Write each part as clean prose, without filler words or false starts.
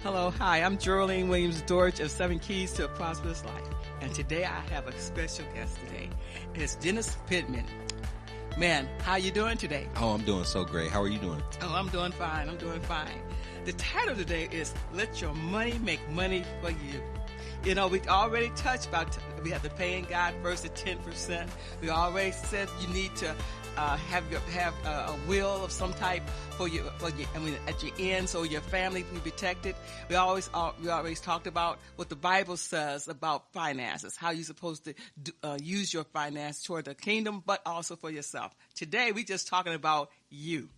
Hello, hi, I'm Gearlene Williams-Dortch of 7 Keys to a Prosperous Life. And today I have a special guest today. It's Dennis Pittman. Man, how you doing today? Oh, I'm doing so great. How are you doing? Oh, I'm doing fine. The title today is Let Your Money Make Money for You. You know, we already touched about, we have to pay in God first at 10%. We already said you need to have a will of some type at your end, so your family can be protected. We always talked about what the Bible says about finances, how you're supposed to use your finance toward the kingdom, but also for yourself. Today, we're just talking about you.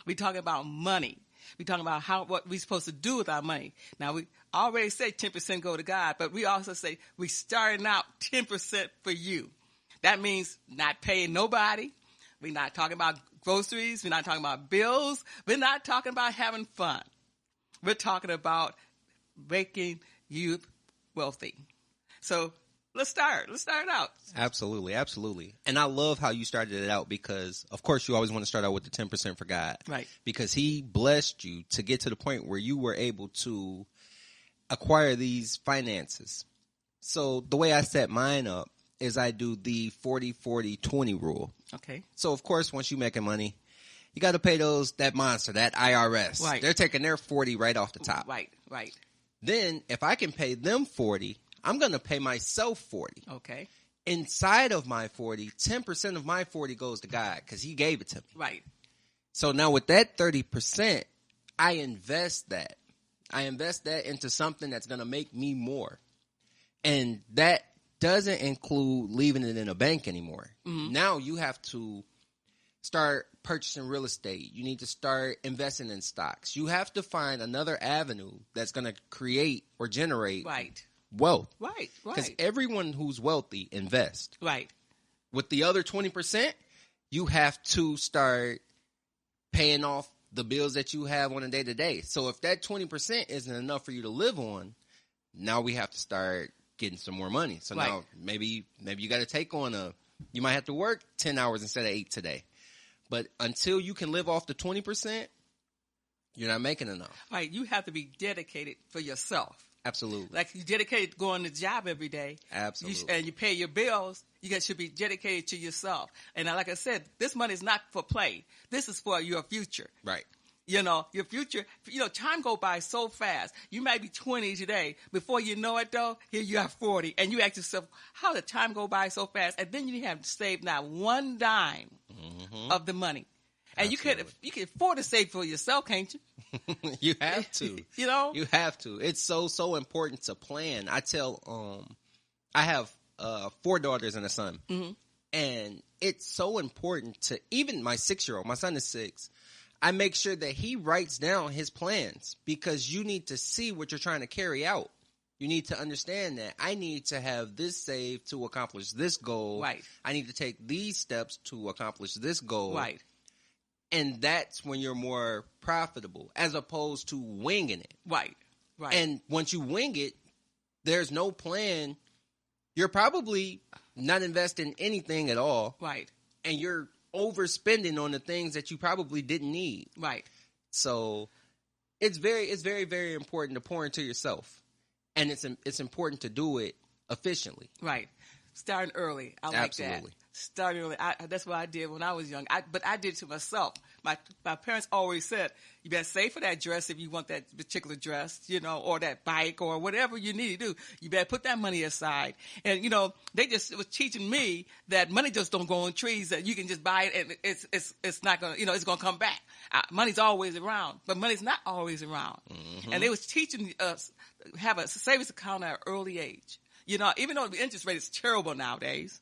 We're talking about money. We're talking about what we're supposed to do with our money. Now, we already say 10% go to God, but we also say we're starting out 10% for you. That means not paying nobody. We're not talking about groceries. We're not talking about bills. We're not talking about having fun. We're talking about making you wealthy. So let's start. Let's start out. Absolutely. And I love how you started it out because, of course, you always want to start out with the 10% for God. Right. Because he blessed you to get to the point where you were able to acquire these finances. So the way I set mine up is I do the 40-40-20 rule. Okay. So, of course, once you're making money, you got to pay that monster, that IRS. Right. They're taking their 40 right off the top. Right. Then if I can pay them 40, I'm going to pay myself 40. Okay. Inside of my 40, 10% of my 40 goes to God because he gave it to me. Right. So now with that 30%, I invest that. I invest that into something that's going to make me more. And that doesn't include leaving it in a bank anymore. Mm-hmm. Now you have to start purchasing real estate. You need to start investing in stocks. You have to find another avenue that's going to create or generate wealth. Right. Because everyone who's wealthy invests. Right. With the other 20%, you have to start paying off the bills that you have on a day-to-day. So if that 20% isn't enough for you to live on, now we have to start getting some more money. So now maybe you got to take on you might have to work 10 hours instead of 8 today. But until you can live off the 20%, you're not making enough. Right. You have to be dedicated for yourself. Absolutely. Like you dedicated to going to the job every day. Absolutely. And you pay your bills. You should be dedicated to yourself. And like I said, this money is not for play. This is for your future. Right. You know, your future, time go by so fast. You might be 20 today. Before you know it, though, here you are 40. And you ask yourself, how did time go by so fast? And then you have to save not one dime of the money. And you can afford to save for yourself, can't you? You have to. You have to. It's so important to plan. I tell, I have 4 daughters and a son. Mm-hmm. And it's so important to, even my 6-year-old, my son is 6, I make sure that he writes down his plans because you need to see what you're trying to carry out. You need to understand that I need to have this saved to accomplish this goal. Right. I need to take these steps to accomplish this goal. Right. And that's when you're more profitable as opposed to winging it. Right. And once you wing it, there's no plan. You're probably not investing anything at all. Right. And you're overspending on the things that you probably didn't need. Right. So it's very, very important to pour into yourself. And it's important to do it efficiently. Right. Starting early. I like that. Starting early. That's what I did when I was young. But I did it to myself. My parents always said, you better save for that dress if you want that particular dress, or that bike or whatever you need to do. You better put that money aside. And, they just was teaching me that money just don't grow on trees, that you can just buy it and it's not going to, it's going to come back. Money's always around, but money's not always around. Mm-hmm. And they was teaching us have a savings account at an early age. Even though the interest rate is terrible nowadays,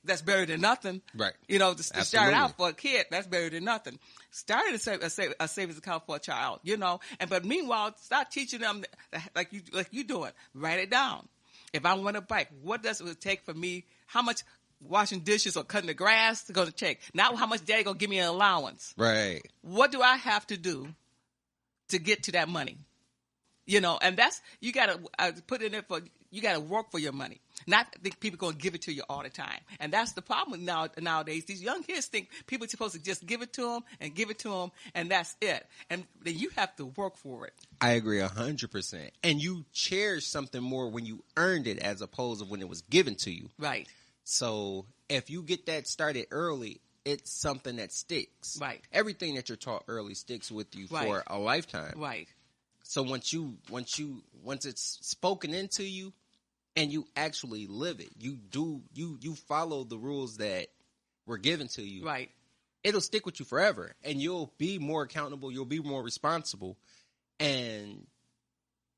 that's better than nothing. Right. To start out for a kid, that's better than nothing. Starting a savings account for a child, but meanwhile, start teaching them like you doing. Write it down. If I want a bike, what does it take for me? How much washing dishes or cutting the grass is going to take? Not how much daddy going to give me an allowance. Right. What do I have to do to get to that money? And that's, you got to put in it for, you got to work for your money. Not think people going to give it to you all the time. And that's the problem nowadays. These young kids think people are supposed to just give it to them, and that's it. And then you have to work for it. I agree 100%. And you cherish something more when you earned it as opposed to when it was given to you. Right. So if you get that started early, it's something that sticks. Right. Everything that you're taught early sticks with you for a lifetime. Right. So once it's spoken into you and you actually live it, you follow the rules that were given to you. Right. It'll stick with you forever, and you'll be more accountable, you'll be more responsible, and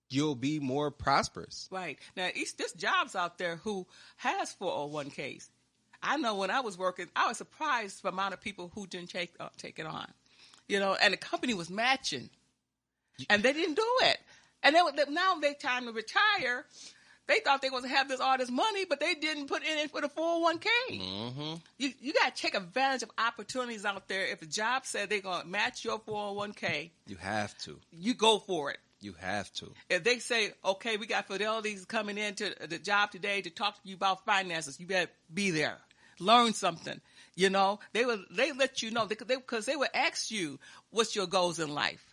you'll be more prosperous. Right. Now, there's jobs out there who has 401ks. I know when I was working, I was surprised the amount of people who didn't take it on. And the company was matching. And they didn't do it. And now they time to retire. They thought they were going to have all this money, but they didn't put in it for the 401k. Mm-hmm. You got to take advantage of opportunities out there. If a job said they're going to match your 401k, you have to. You go for it. You have to. If they say, okay, we got Fidelity's coming into the job today to talk to you about finances, you better be there. Learn something. They let you know because they would ask you what's your goals in life.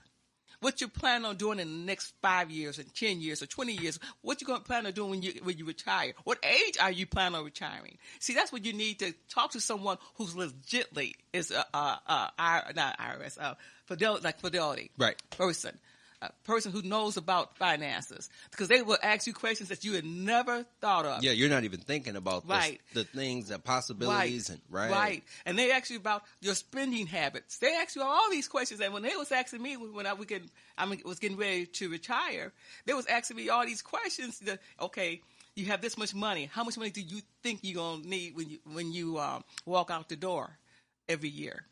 What you plan on doing in the next 5 years or 10 years or 20 years? What you going to plan on doing when you retire? What age are you planning on retiring? See, that's what you need to talk to someone who's legitly is not IRS, Fidelity person. A person who knows about finances, because they will ask you questions that you had never thought of. Yeah, you're not even thinking about the things and possibilities. Right. And they ask you about your spending habits. They ask you all these questions. And when they was asking me when I was getting ready to retire, they was asking me all these questions. Okay, you have this much money. How much money do you think you're gonna need when you walk out the door every year?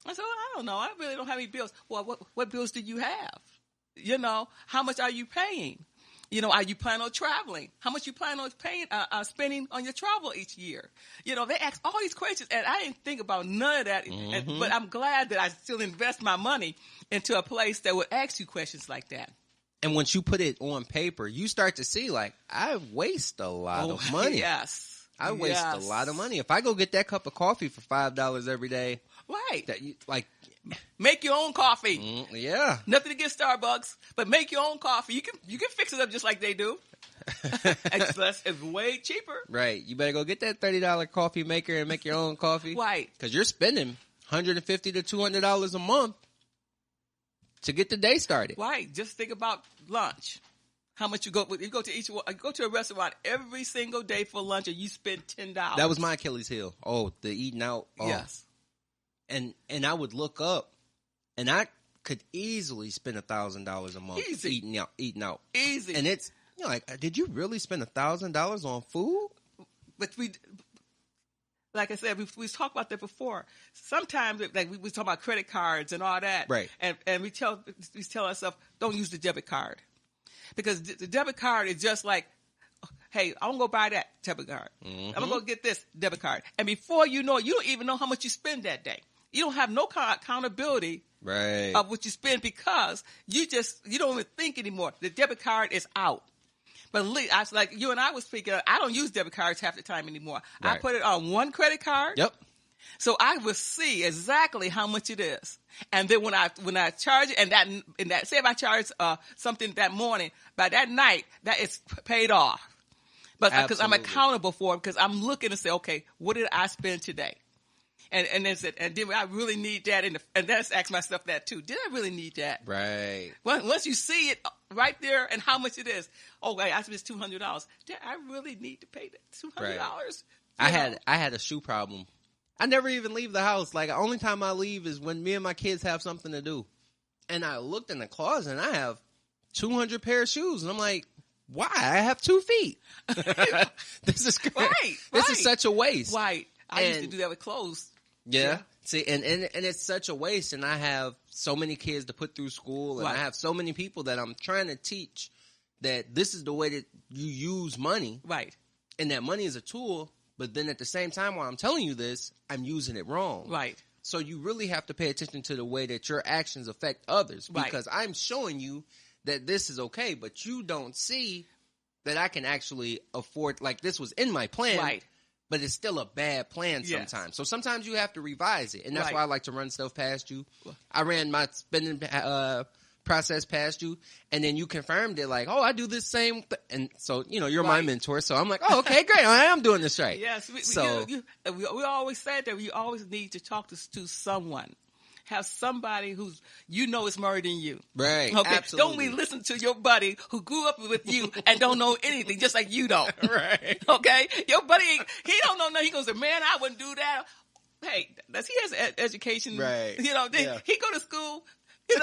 I said, I don't know. I really don't have any bills. Well, what bills do you have? How much are you paying? Are you planning on traveling? How much you plan on spending on your travel each year? They ask all these questions, and I didn't think about none of that. Mm-hmm. But I'm glad that I still invest my money into a place that would ask you questions like that. And once you put it on paper, you start to see, I waste a lot of money. Yes. I waste a lot of money. If I go get that cup of coffee for $5 every day. Right. Make your own coffee. Yeah. Nothing against Starbucks, but make your own coffee. You can fix it up just like they do. It's way cheaper. Right. You better go get that $30 coffee maker and make your own coffee. Right. Because you're spending $150 to $200 a month to get the day started. Right. Just think about lunch. How much you go to a restaurant every single day for lunch and you spend $10. That was my Achilles heel. Oh, the eating out. Oh. Yes. And I would look up, and I could easily spend $1,000 a month eating out. Easy. And it's did you really spend $1,000 on food? But like I said, we talked about that before. Sometimes we talk about credit cards and all that, right? And we tell ourselves don't use the debit card because the debit card is just like, hey, I'm going to go buy that debit card. Mm-hmm. I'm going to go get this debit card. And before you know it, you don't even know how much you spend that day. You don't have no accountability of what you spend because you don't even think anymore. The debit card is out. But like you and I was speaking, I don't use debit cards half the time anymore. Right. I put it on one credit card. Yep. So I will see exactly how much it is. And then when I charge it, and that say if I charge something that morning, by that night, that is paid off. But because I'm accountable for it, because I'm looking to say, okay, what did I spend today? And then I really need that, and that's ask myself that too. Did I really need that? Right. Once you see it right there and how much it is, I spent $200. Did I really need to pay that $200? Right. I had a shoe problem. I never even leave the house. The only time I leave is when me and my kids have something to do. And I looked in the closet and I have 200 pair of shoes, and I'm like, why? I have 2 feet. This is great. Right. This is such a waste. Right. I used to do that with clothes. Yeah. See, and it's such a waste, and I have so many kids to put through school, and I have so many people that I'm trying to teach that this is the way that you use money. Right. And that money is a tool, but then at the same time while I'm telling you this, I'm using it wrong. Right. So you really have to pay attention to the way that your actions affect others, because I'm showing you that this is okay, but you don't see that I can actually afford, like this was in my plan, Right. but it's still a bad plan sometimes. So sometimes you have to revise it. And that's why I like to run stuff past you. I ran my spending process past you, and then you confirmed it like, oh, I do this same and so, you're my mentor. So I'm like, oh, okay, great. I am doing this right. Yes. We always said that you always need to talk to someone. Have somebody who's is smarter than you. Right. Okay. Absolutely. Don't we listen to your buddy who grew up with you and don't know anything, just like you don't. Right. Okay. Your buddy, he don't know nothing. He goes, man, I wouldn't do that. Hey, he has education. Right. He go to school. Do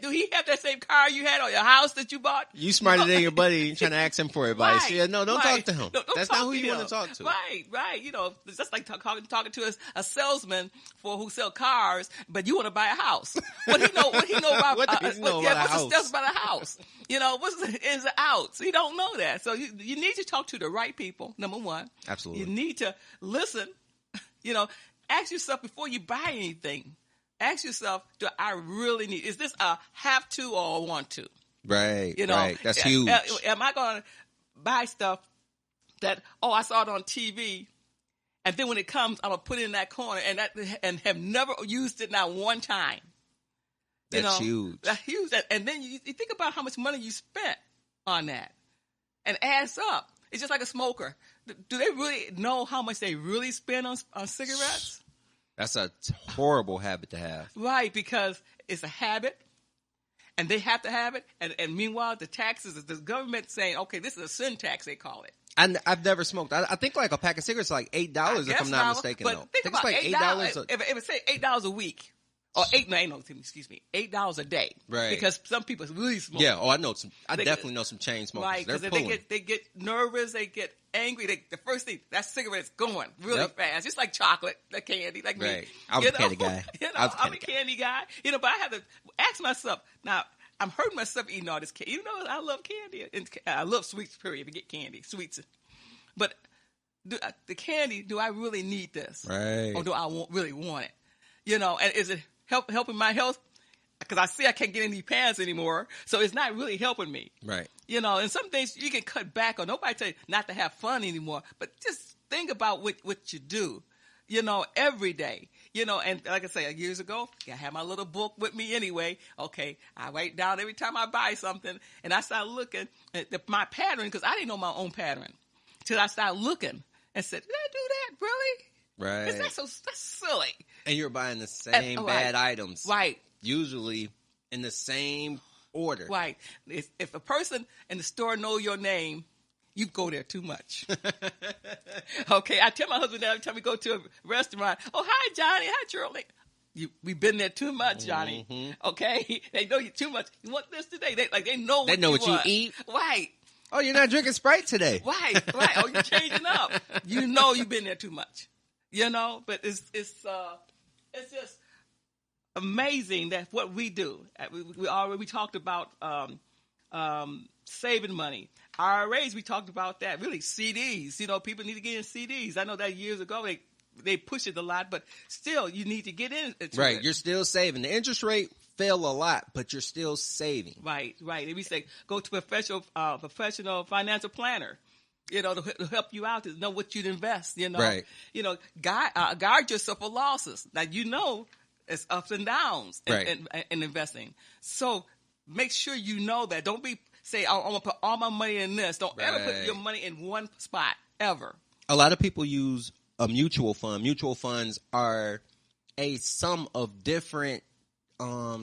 he have that same car you had or your house that you bought? You smarter than your buddy trying to ask him for advice. Right, Yeah, no, don't talk to him. Don't That's not who you want to talk to. Right. It's just like talking to a salesman who sell cars, but you want to buy a house. What he know about What does he know about a what's house? the steps about a house? What's the ins and outs? He don't know that. So you need to talk to the right people, number one. Absolutely. You need to listen. Ask yourself before you buy anything. Ask yourself, do I really need? Is this a have to or a want to? Right. Right. That's huge. Am I going to buy stuff that I saw it on TV, and then when it comes, I'm gonna put it in that corner and have never used it not one time? That's huge. That's huge. And then you think about how much money you spent on that, and adds up. It's just like a smoker. Do they really know how much they really spend on cigarettes? That's a horrible habit to have. Right, because it's a habit, and they have to have it. And meanwhile, the taxes, the government saying, okay, this is a sin tax, they call it. I've never smoked. I think like a pack of cigarettes is like $8 if I'm not mistaken. But though. think about like $8. If it say $8 a week, or $8 a day. Right. Because some people really smoke. Yeah. Oh, I know some. I definitely know some chain smokers. Right. Because they get nervous, they get angry. The first thing, that cigarette is going really fast. Just like chocolate, like candy, like right. me. I was a candy guy. I'm a candy guy. But I have to ask myself now. I'm hurting myself eating all this candy. Even though I love candy, and I love sweets. Period. If you get candy, sweets, but the candy, do I really need this? Right. Or do I really want it? And is it helping my health? Because I see I can't get any pants anymore, so it's not really helping me. Right. And some things you can cut back on. Nobody tell you not to have fun anymore, but just think about what you do, every day. And like I say, years ago, I had my little book with me anyway. Okay, I write down every time I buy something, and I start looking at my pattern, because I didn't know my own pattern till I started looking and said, did I do that, really? Right. That's silly. And you're buying the same bad items. Right. Usually in the same order. Right. If a person in the store know your name, you go there too much. Okay. I tell my husband that every time we go to a restaurant, oh, hi, Johnny. Hi, Gearlene. We've been there too much, Johnny. Mm-hmm. Okay. They know you too much. You want this today? They know what you want. you eat. Right. Oh, you're not drinking Sprite today. Right. Oh, you're changing up. You've been there too much. But it's just amazing that what we do. We talked about saving money. IRAs, we talked about that. Really, CDs. People need to get in CDs. I know that years ago they push it a lot, but still, you need to get in. Right, it. You're still saving. The interest rate fell a lot, but you're still saving. Right. And we say go to a professional financial planner. To help you out, to know what you'd invest. Right. Guard yourself for losses. Now it's ups and downs in investing. So make sure you know that. Don't say I'm gonna put all my money in this. Don't ever put your money in one spot ever. A lot of people use a mutual fund. Mutual funds are a sum of different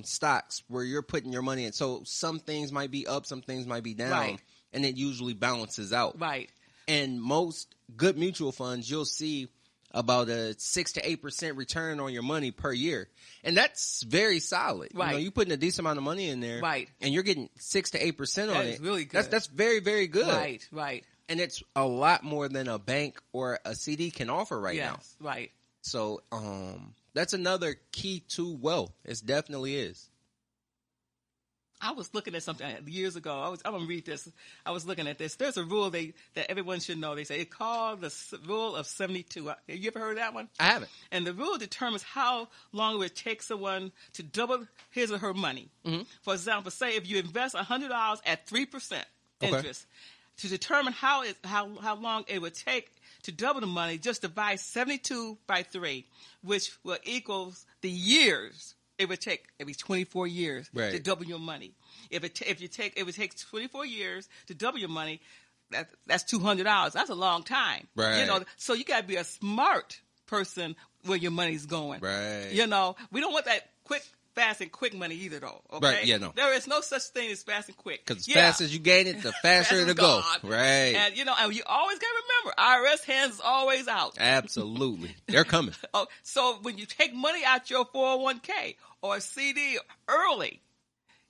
stocks where you're putting your money in. So some things might be up, some things might be down. Right. And it usually balances out. Right. And most good mutual funds, you'll see about a 6 to 8% return on your money per year. And that's very solid. Right. You're putting a decent amount of money in there. Right. And you're getting 6 to 8% on it. That's really good. That's very, very good. Right. And it's a lot more than a bank or a CD can offer now. Yes, right. So that's another key to wealth. It definitely is. I was looking at something years ago. I'm going to read this. I was looking at this. There's a rule that everyone should know. They say it's called the rule of 72. Have you ever heard of that one? I haven't. And the rule determines how long it would take someone to double his or her money. Mm-hmm. For example, say if you invest $100 at 3% interest, to determine how long it would take to double the money, just divide 72 by 3, which will equals the years. It would take maybe 24 years to double your money. It would take 24 years to double your money. That's $200. That's a long time. Right. You know, so you got to be a smart person where your money's going. Right. You know, we don't want that fast and quick money either, though. Okay. Right. Yeah. No. There is no such thing as fast and quick. Because as fast as you gain it, the faster it'll go. Right. And you always got to remember, IRS hands is always out. Absolutely. They're coming. So when you take money out your 401k or a CD early,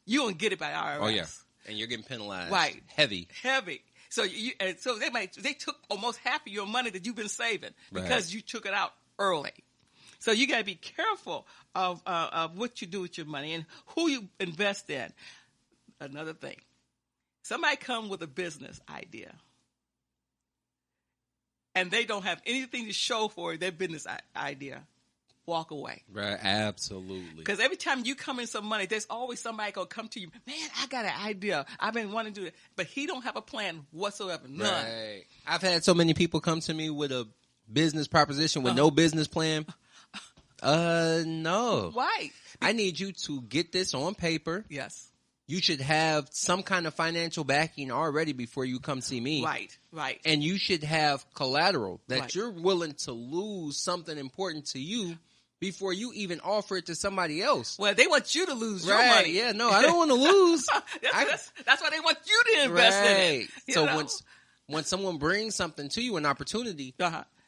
you won't get it by IRS. Oh yeah. And you're getting penalized. Right. Heavy. So they took almost half of your money that you've been saving because you took it out early. So you got to be careful of what you do with your money and who you invest in. Another thing, somebody come with a business idea, and they don't have anything to show for their business idea. Walk away. Right, absolutely. Because every time you come in some money, there's always somebody going to come to you. Man, I got an idea. I've been wanting to do it. But he don't have a plan whatsoever. None. Right. I've had so many people come to me with a business proposition with no business plan. No. Right. I need you to get this on paper. Yes. You should have some kind of financial backing already before you come see me. Right. And you should have collateral that you're willing to lose something important to you before you even offer it to somebody else. Well, they want you to lose your money. Yeah, no, I don't want to lose. That's why they want you to invest in it. So when someone brings something to you, an opportunity,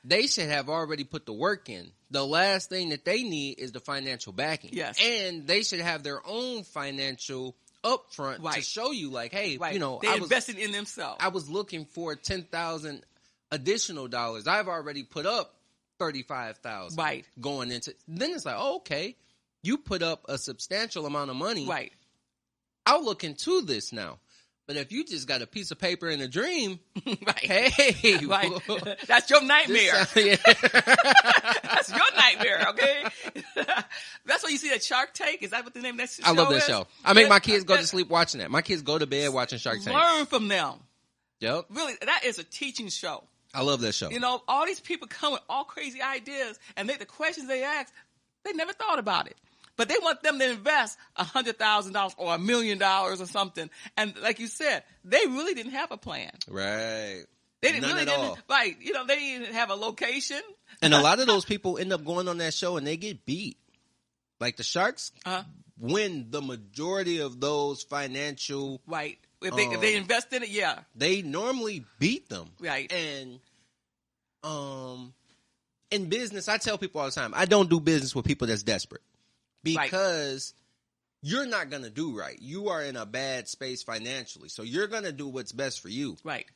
they should have already put the work in. The last thing that they need is the financial backing. Yes. And they should have their own financial upfront to show you, like, hey, they're investing in themselves. I was looking for 10,000 additional dollars. I've already put up 35,000 going into. Then it's like, oh, okay, you put up a substantial amount of money. Right. I'll look into this now. But if you just got a piece of paper and a dream, hey, that's your nightmare. That's your nightmare, okay? That's what you see at Shark Tank. Is that what the name of that show is? I love that show. I make my kids go to sleep watching that. My kids go to bed watching Shark Tank. Learn from them. Yep. Really, that is a teaching show. I love that show. You know, all these people come with all crazy ideas, and the questions they ask, they never thought about it. But they want them to invest $100,000 or $1 million or something. And like you said, they really didn't have a plan. Right. They didn't all. Right. You know, they didn't have a location. And a lot of those people end up going on that show and they get beat. Like the Sharks win the majority of those financial. Right. If they invest in it, they normally beat them. Right. And in business, I tell people all the time, I don't do business with people that's desperate. Because you're not going to do right. You are in a bad space financially. So you're going to do what's best for you. Right.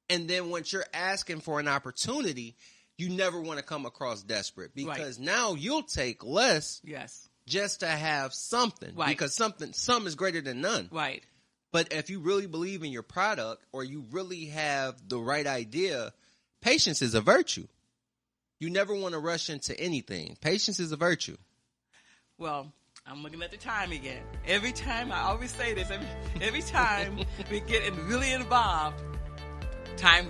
And then once you're asking for an opportunity, you never want to come across desperate. Because now you'll take less just to have something. Right. Because some is greater than none. Right. But if you really believe in your product or you really have the right idea, patience is a virtue. You never want to rush into anything. Patience is a virtue. Well, I'm looking at the time again. Every time, I always say this, every time we get really involved, time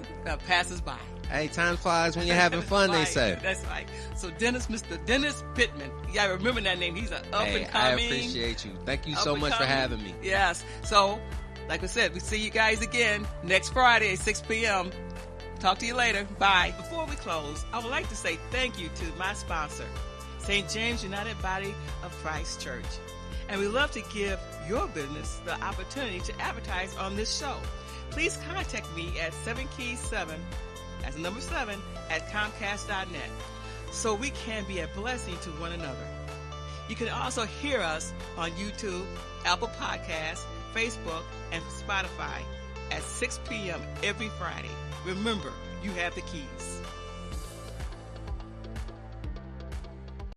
passes by. Hey, time flies when you're having fun, they say. That's right. So Mr. Dennis Pittman, I remember that name. He's an up-and-coming. I appreciate you. Thank you so much for having me. Yes. So, like I said, we see you guys again next Friday at 6 p.m. Talk to you later. Bye. Before we close, I would like to say thank you to my sponsor, St. James United Body of Christ Church. And we love to give your business the opportunity to advertise on this show. Please contact me at 7keys7, that's the number 7, at Comcast.net, so we can be a blessing to one another. You can also hear us on YouTube, Apple Podcasts, Facebook, and Spotify at 6 p.m. every Friday. Remember, you have the keys.